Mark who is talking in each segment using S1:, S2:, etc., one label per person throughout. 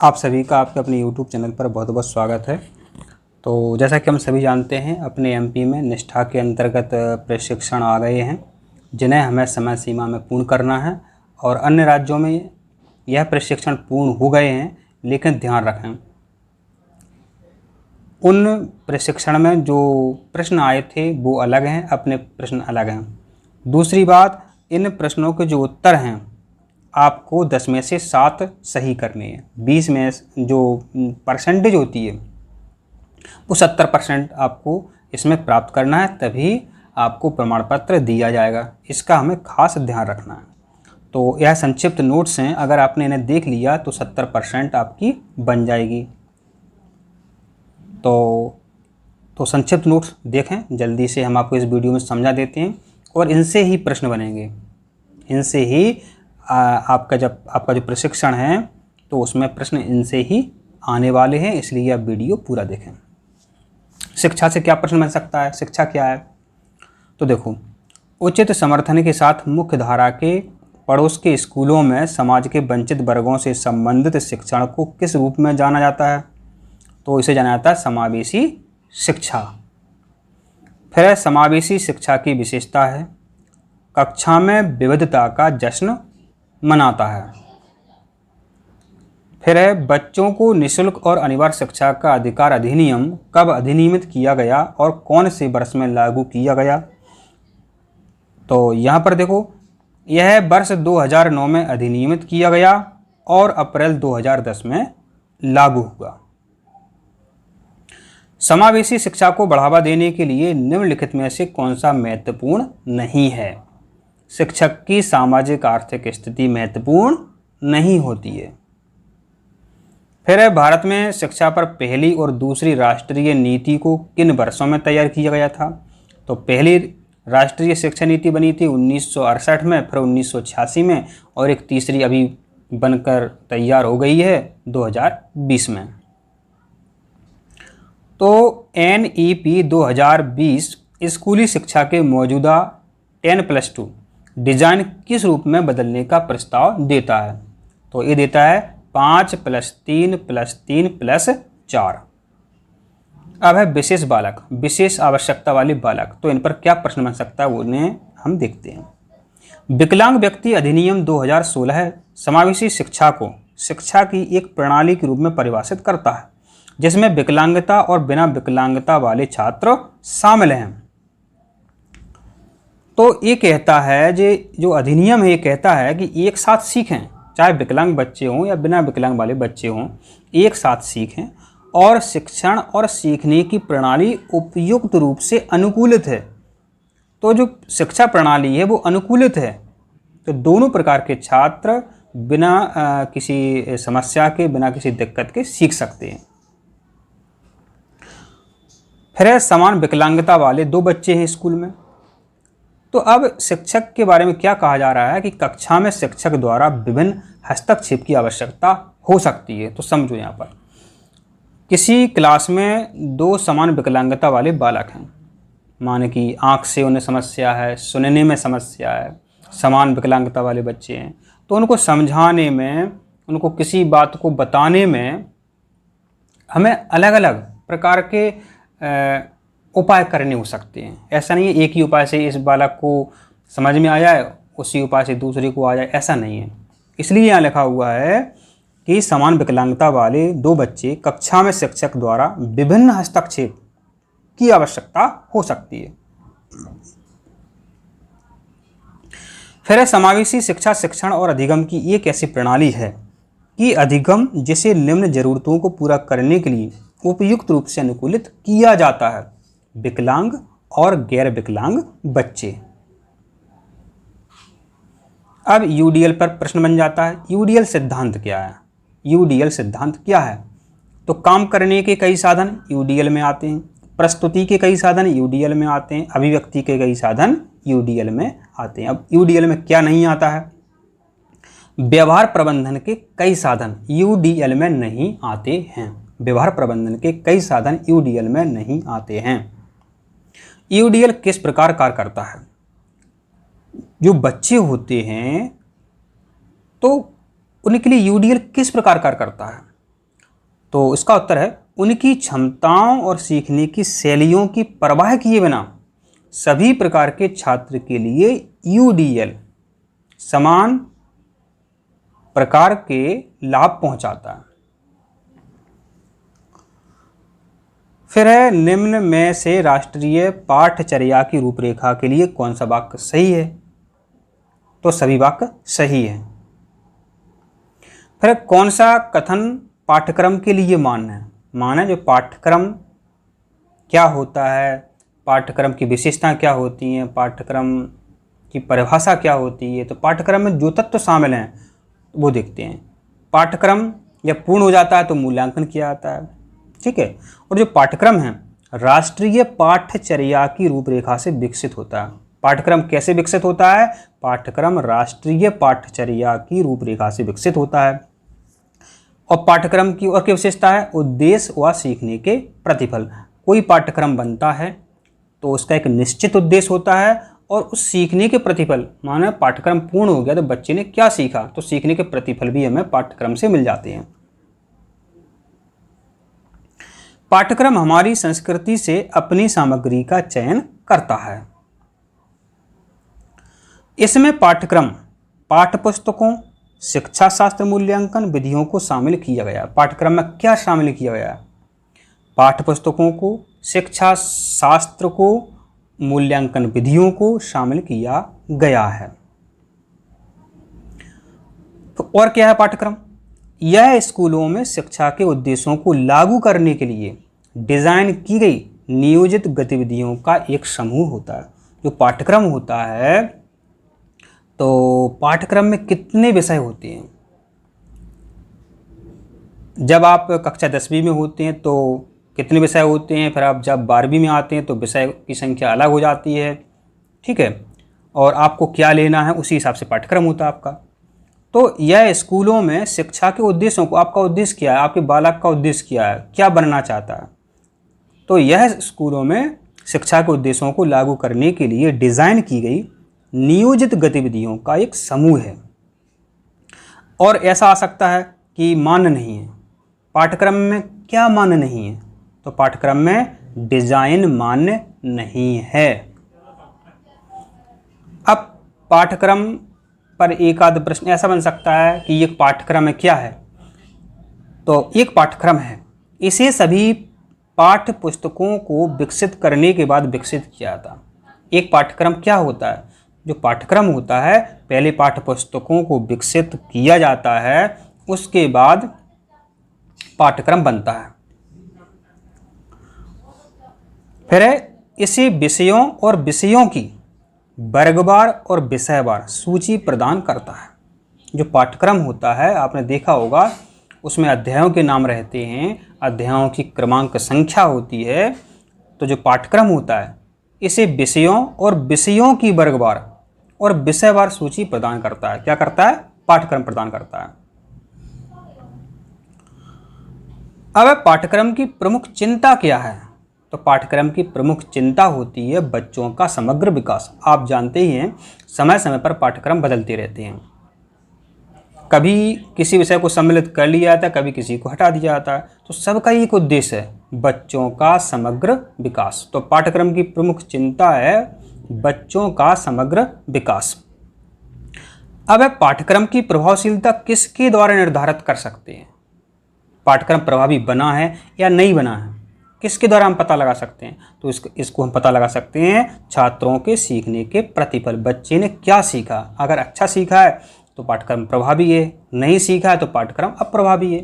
S1: आप सभी का आपके अपने YouTube चैनल पर बहुत बहुत स्वागत है। तो जैसा कि हम सभी जानते हैं, अपने MP में निष्ठा के अंतर्गत प्रशिक्षण आ गए हैं जिन्हें हमें समय सीमा में पूर्ण करना है। और अन्य राज्यों में यह प्रशिक्षण पूर्ण हो गए हैं, लेकिन ध्यान रखें, उन प्रशिक्षण में जो प्रश्न आए थे वो अलग हैं, अपने प्रश्न अलग हैं। दूसरी बात, इन प्रश्नों के जो उत्तर हैं आपको 10 में से 7 सही करने हैं। 20 में जो परसेंटेज होती है वो 70% आपको इसमें प्राप्त करना है, तभी आपको प्रमाण पत्र दिया जाएगा। इसका हमें खास ध्यान रखना है। तो यह संक्षिप्त नोट्स हैं, अगर आपने इन्हें देख लिया तो 70% आपकी बन जाएगी। तो संक्षिप्त नोट्स देखें, जल्दी से हम आपको इस वीडियो में समझा देते हैं और इनसे ही प्रश्न बनेंगे। इनसे ही आपका जो प्रशिक्षण है तो उसमें प्रश्न इनसे ही आने वाले हैं, इसलिए आप वीडियो पूरा देखें। शिक्षा से क्या प्रश्न बन सकता है? शिक्षा क्या है? तो देखो, उचित समर्थन के साथ मुख्य धारा के पड़ोस के स्कूलों में समाज के वंचित वर्गों से संबंधित शिक्षण को किस रूप में जाना जाता है? तो इसे जाना जाता है समावेशी शिक्षा। फिर समावेशी शिक्षा की विशेषता है कक्षा में विविधता का जश्न मनाता है। फिर है बच्चों को निःशुल्क और अनिवार्य शिक्षा का अधिकार अधिनियम कब अधिनियमित किया गया और कौन से वर्ष में लागू किया गया? तो यहाँ पर देखो, यह वर्ष 2009 में अधिनियमित किया गया और अप्रैल 2010 में लागू हुआ। समावेशी शिक्षा को बढ़ावा देने के लिए निम्नलिखित में से कौन सा महत्वपूर्ण नहीं है? शिक्षक की सामाजिक आर्थिक स्थिति महत्वपूर्ण नहीं होती है। फिर है भारत में शिक्षा पर पहली और दूसरी राष्ट्रीय नीति को किन वर्षों में तैयार किया गया था? तो पहली राष्ट्रीय शिक्षा नीति बनी थी 1968 में, फिर 1986 में, और एक तीसरी अभी बनकर तैयार हो गई है 2020 में। तो NEP 2020 स्कूली शिक्षा के मौजूदा 10+2 डिजाइन किस रूप में बदलने का प्रस्ताव देता है? तो ये देता है 5+3+3+4। अब है विशेष बालक, विशेष आवश्यकता वाले बालक। तो इन पर क्या प्रश्न बन सकता है उन्हें हम देखते हैं। विकलांग व्यक्ति अधिनियम 2016 समावेशी शिक्षा को शिक्षा की एक प्रणाली के रूप में परिभाषित करता है जिसमें विकलांगता और बिना विकलांगता वाले छात्र शामिल हैं। तो ये कहता है, जो अधिनियम है ये कहता है कि एक साथ सीखें, चाहे विकलांग बच्चे हों या बिना विकलांग वाले बच्चे हों, एक साथ सीखें और शिक्षण और सीखने की प्रणाली उपयुक्त रूप से अनुकूलित है। तो जो शिक्षा प्रणाली है वो अनुकूलित है, तो दोनों प्रकार के छात्र बिना किसी समस्या के, बिना किसी दिक्कत के सीख सकते हैं। फिर समान विकलांगता वाले 2 बच्चे हैं स्कूल में। तो अब शिक्षक के बारे में क्या कहा जा रहा है कि कक्षा में शिक्षक द्वारा विभिन्न हस्तक्षेप की आवश्यकता हो सकती है। तो समझो, यहाँ पर किसी क्लास में 2 समान विकलांगता वाले बालक हैं, माने कि आँख से उन्हें समस्या है, सुनने में समस्या है, समान विकलांगता वाले बच्चे हैं। तो उनको समझाने में, उनको किसी बात को बताने में हमें अलग अलग प्रकार के उपाय करने हो सकते हैं। ऐसा नहीं है एक ही उपाय से इस बालक को समझ में आ जाए, उसी उपाय से दूसरे को आ जाए, ऐसा नहीं है। इसलिए यहाँ लिखा हुआ है कि समान विकलांगता वाले 2 बच्चे कक्षा में शिक्षक द्वारा विभिन्न हस्तक्षेप की आवश्यकता हो सकती है। फिर समावेशी शिक्षा शिक्षण और अधिगम की एक ऐसी प्रणाली है कि अधिगम जिसे निम्न जरूरतों को पूरा करने के लिए उपयुक्त रूप से अनुकूलित किया जाता है: विकलांग और गैर विकलांग बच्चे। अब UDL पर प्रश्न बन जाता है। UDL सिद्धांत क्या है? UDL सिद्धांत क्या है? तो काम करने के कई साधन UDL में आते हैं, प्रस्तुति के कई साधन UDL में आते हैं, अभिव्यक्ति के कई साधन UDL में आते हैं। अब UDL में क्या नहीं आता है? व्यवहार प्रबंधन के कई साधन UDL में नहीं आते हैं। व्यवहार प्रबंधन के कई साधन UDL में नहीं आते हैं। UDL किस प्रकार कार्य करता है? जो बच्चे होते हैं तो उनके लिए UDL किस प्रकार कार्य करता है? तो इसका उत्तर है उनकी क्षमताओं और सीखने की शैलियों की परवाह किए बिना सभी प्रकार के छात्र के लिए यूडीएल समान प्रकार के लाभ पहुंचाता है। फिर है निम्न में से राष्ट्रीय पाठचर्या की रूपरेखा के लिए कौन सा वाक्य सही है? तो सभी वाक्य सही है। फिर कौन सा कथन पाठ्यक्रम के लिए मान्य है? माने जो पाठ्यक्रम क्या होता है, पाठ्यक्रम की विशेषताएं क्या होती हैं, पाठ्यक्रम की परिभाषा क्या होती है। तो पाठ्यक्रम में जो तत्व शामिल हैं वो देखते हैं। पाठ्यक्रम जब पूर्ण हो जाता है तो मूल्यांकन किया जाता है, ठीक है। और जो पाठ्यक्रम है राष्ट्रीय पाठ्यचर्या की रूपरेखा से विकसित होता है। पाठ्यक्रम कैसे विकसित होता है? पाठ्यक्रम राष्ट्रीय पाठ्यचर्या की रूपरेखा से विकसित होता है। और पाठ्यक्रम की और क्या विशेषता है? उद्देश्य व सीखने के प्रतिफल। कोई पाठ्यक्रम बनता है तो उसका एक निश्चित उद्देश्य होता है और उस सीखने के प्रतिफल, माने पाठ्यक्रम पूर्ण हो गया तो बच्चे ने क्या सीखा, तो सीखने के प्रतिफल भी हमें पाठ्यक्रम से मिल जाते हैं। पाठ्यक्रम हमारी संस्कृति से अपनी सामग्री का चयन करता है। इसमें पाठ्यक्रम पाठ्यपुस्तकों, शिक्षा शास्त्र मूल्यांकन विधियों को शामिल किया गया। पाठ्यक्रम में क्या शामिल किया गया? पाठ्यपुस्तकों को, शिक्षा शास्त्र को, मूल्यांकन विधियों को शामिल किया गया है। तो और क्या है पाठ्यक्रम? यह स्कूलों में शिक्षा के उद्देश्यों को लागू करने के लिए डिजाइन की गई नियोजित गतिविधियों का एक समूह होता है। जो पाठ्यक्रम होता है, तो पाठ्यक्रम में कितने विषय होते हैं? जब आप कक्षा 10वीं में होते हैं तो कितने विषय होते हैं, फिर आप जब 12वीं में आते हैं तो विषय की संख्या अलग हो जाती है, ठीक है। और आपको क्या लेना है उसी हिसाब से पाठ्यक्रम होता है आपका। तो यह स्कूलों में शिक्षा के उद्देश्यों को, आपका उद्देश्य क्या है, आपके बालक का उद्देश्य क्या है, क्या बनना चाहता है, तो यह स्कूलों में शिक्षा के उद्देश्यों को लागू करने के लिए डिज़ाइन की गई नियोजित गतिविधियों का एक समूह है। और ऐसा आ सकता है कि मान्य नहीं है। पाठ्यक्रम में क्या मान्य नहीं है? तो पाठ्यक्रम में डिजाइन मान्य नहीं है। अब पाठ्यक्रम पर एक आध प्रश्न ऐसा बन सकता है कि एक पाठ्यक्रम है, क्या है? तो एक पाठ्यक्रम है, इसे सभी पाठ्य पुस्तकों को विकसित करने के बाद विकसित किया जाता। एक पाठ्यक्रम क्या होता है? जो पाठ्यक्रम होता है पहले पाठ्य पुस्तकों को विकसित किया जाता है, उसके बाद पाठ्यक्रम बनता है। फिर इसे विषयों और विषयों की वर्गवार और विषयवार सूची प्रदान करता है। जो पाठ्यक्रम होता है आपने देखा होगा उसमें अध्यायों के नाम रहते हैं, अध्यायों की क्रमांक संख्या होती है। तो जो पाठ्यक्रम होता है इसे विषयों और विषयों की वर्गवार और विषयवार सूची प्रदान करता है। क्या करता है? पाठ्यक्रम प्रदान करता है। अब पाठ्यक्रम की प्रमुख चिंता क्या है? तो पाठ्यक्रम की प्रमुख चिंता होती है बच्चों का समग्र विकास। आप जानते ही हैं समय समय पर पाठ्यक्रम बदलते रहते हैं। कभी किसी विषय को सम्मिलित कर लिया जाता है, कभी किसी को हटा दिया जाता है। तो सबका एक उद्देश्य है बच्चों का समग्र विकास। तो पाठ्यक्रम की प्रमुख चिंता है बच्चों का समग्र विकास। अब पाठ्यक्रम की प्रभावशीलता किसके द्वारा निर्धारित कर सकते हैं? पाठ्यक्रम प्रभावी बना है या नहीं बना है, किसके द्वारा हम पता लगा सकते हैं? तो इसको हम पता लगा सकते हैं छात्रों के सीखने के प्रतिफल। बच्चे ने क्या सीखा, अगर अच्छा सीखा है तो पाठ्यक्रम प्रभावी है, नहीं सीखा है तो पाठ्यक्रम अप्रभावी है।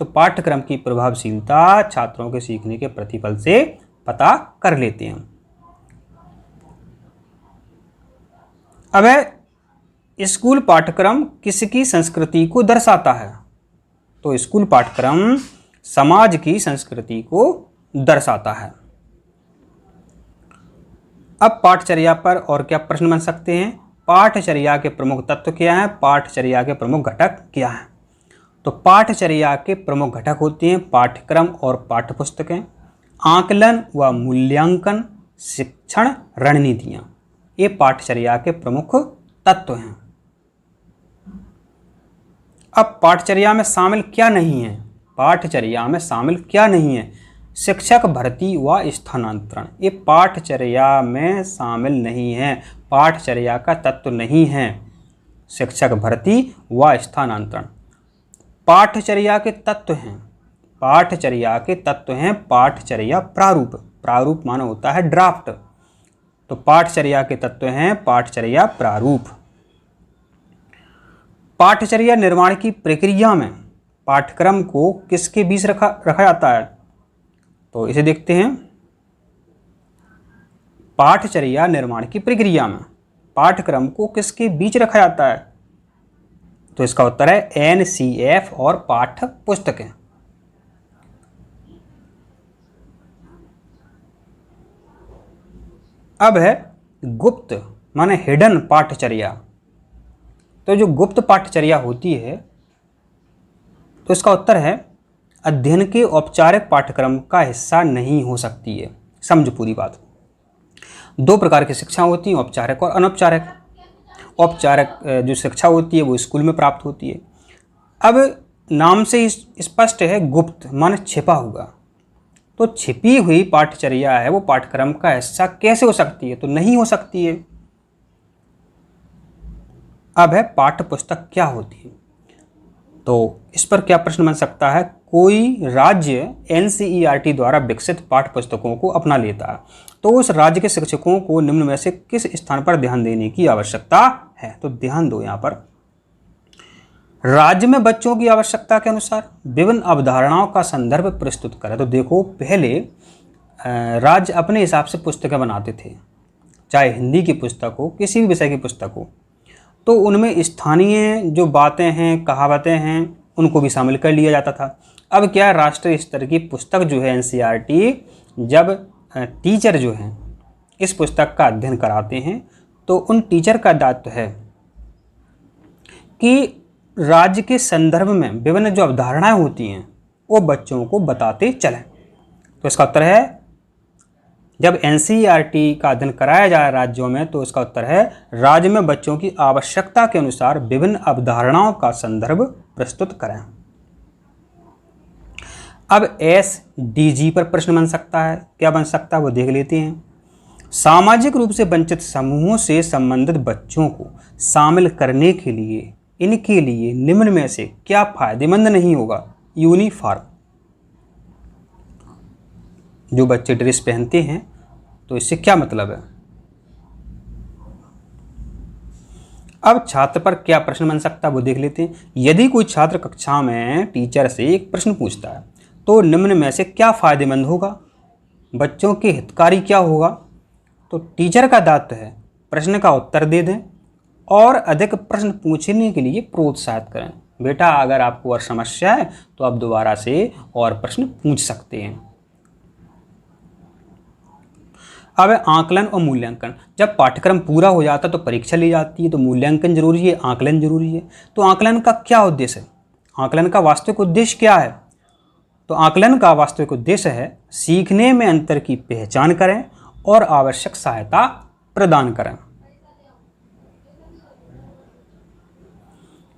S1: तो पाठ्यक्रम की प्रभावशीलता छात्रों के सीखने के प्रतिफल से पता कर लेते हैं। अब स्कूल पाठ्यक्रम किसकी संस्कृति को दर्शाता है? तो स्कूल पाठ्यक्रम समाज की संस्कृति को दर्शाता है। अब पाठचर्या पर और क्या प्रश्न बन सकते हैं? पाठचर्या के प्रमुख तत्व क्या हैं? पाठचर्या के प्रमुख घटक क्या हैं? तो पाठचर्या के प्रमुख घटक होते हैं पाठ्यक्रम और पाठ्यपुस्तकें, आकलन व मूल्यांकन, शिक्षण रणनीतियाँ। ये पाठचर्या के प्रमुख तत्व हैं। अब पाठचर्या में शामिल क्या नहीं है? पाठचर्या में शामिल क्या नहीं है? शिक्षक भर्ती व स्थानांतरण, ये पाठचर्या में शामिल नहीं है, पाठचर्या का तत्व नहीं है। शिक्षक भर्ती व स्थानांतरण पाठचर्या के तत्व हैं, पाठचर्या के तत्व हैं। पाठचर्या प्रारूप, प्रारूप माना होता है ड्राफ्ट, तो पाठचर्या के तत्व हैं पाठचर्या प्रारूप। पाठचर्या निर्माण की प्रक्रिया में पाठ्यक्रम को किसके बीच रखा जाता है? तो इसे देखते हैं। पाठचर्या निर्माण की प्रक्रिया में पाठ्यक्रम को किसके बीच रखा जाता है? तो इसका उत्तर है एनसीएफ और पाठ्य पुस्तकें। अब है गुप्त माने हिडन पाठचर्या। तो जो गुप्त पाठचर्या होती है, तो इसका उत्तर है अध्ययन के औपचारिक पाठ्यक्रम का हिस्सा नहीं हो सकती है। समझ पूरी बात। दो प्रकार की शिक्षा होती है, औपचारिक और अनौपचारिक। औपचारिक जो शिक्षा होती है वो स्कूल में प्राप्त होती है। अब नाम से ही स्पष्ट है, गुप्त माने छिपा हुआ। तो छिपी हुई पाठचर्या है वो पाठ्यक्रम का हिस्सा कैसे हो सकती है? तो नहीं हो सकती है। अब है पाठ्य पुस्तक क्या होती है? तो इस पर क्या प्रश्न बन सकता है? कोई राज्य एनसीईआरटी द्वारा विकसित पाठ्य पुस्तकों को अपना लेता है, तो उस राज्य के शिक्षकों को निम्न में से किस स्थान पर ध्यान देने की आवश्यकता है? तो ध्यान दो यहाँ पर। राज्य में बच्चों की आवश्यकता के अनुसार विभिन्न अवधारणाओं का संदर्भ प्रस्तुत करें। तो देखो, पहले राज्य अपने हिसाब से पुस्तकें बनाते थे, चाहे हिंदी की पुस्तक हो, किसी भी विषय की पुस्तक हो, तो उनमें स्थानीय जो बातें हैं, कहावतें हैं, उनको भी शामिल कर लिया जाता था। अब क्या है, राष्ट्रीय स्तर की पुस्तक जो है एनसीईआरटी, जब टीचर जो हैं इस पुस्तक का अध्ययन कराते हैं, तो उन टीचर का दायित्व है कि राज्य के संदर्भ में विभिन्न जो अवधारणाएं होती हैं वो बच्चों को बताते चलें। तो इसका उत्तर है, जब एनसीईआरटी का अध्ययन कराया जाए राज्यों में, तो इसका उत्तर है राज्य में बच्चों की आवश्यकता के अनुसार विभिन्न अवधारणाओं का संदर्भ प्रस्तुत करें। अब एसडीजी पर प्रश्न बन सकता है। क्या बन सकता है वो देख लेते हैं। सामाजिक रूप से वंचित समूहों से संबंधित बच्चों को शामिल करने के लिए इनके लिए निम्न में से क्या फायदेमंद नहीं होगा? यूनिफॉर्म, जो बच्चे ड्रेस पहनते हैं, तो इससे क्या मतलब है? अब छात्र पर क्या प्रश्न बन सकता है वो देख लेते हैं। यदि कोई छात्र कक्षा में टीचर से एक प्रश्न पूछता है, तो निम्न में से क्या फायदेमंद होगा? बच्चों के हितकारी क्या होगा? तो टीचर का दायित्व है प्रश्न का उत्तर दे दें और अधिक प्रश्न पूछने के लिए प्रोत्साहित करें। बेटा, अगर आपको और समस्या है तो आप दोबारा से और प्रश्न पूछ सकते हैं। अब आकलन और मूल्यांकन। जब पाठ्यक्रम पूरा हो जाता है तो परीक्षा ली जाती है, तो मूल्यांकन जरूरी है, आकलन जरूरी है। तो आकलन का क्या उद्देश्य है? आकलन का वास्तविक उद्देश्य क्या है? तो आकलन का वास्तविक उद्देश्य है सीखने में अंतर की पहचान करें और आवश्यक सहायता प्रदान करें।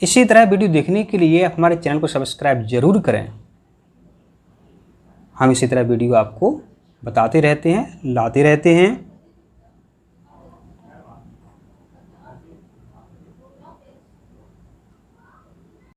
S1: इसी तरह वीडियो देखने के लिए हमारे चैनल को सब्सक्राइब जरूर करें। हम इसी तरह वीडियो आपको बताते रहते हैं, लाते रहते हैं।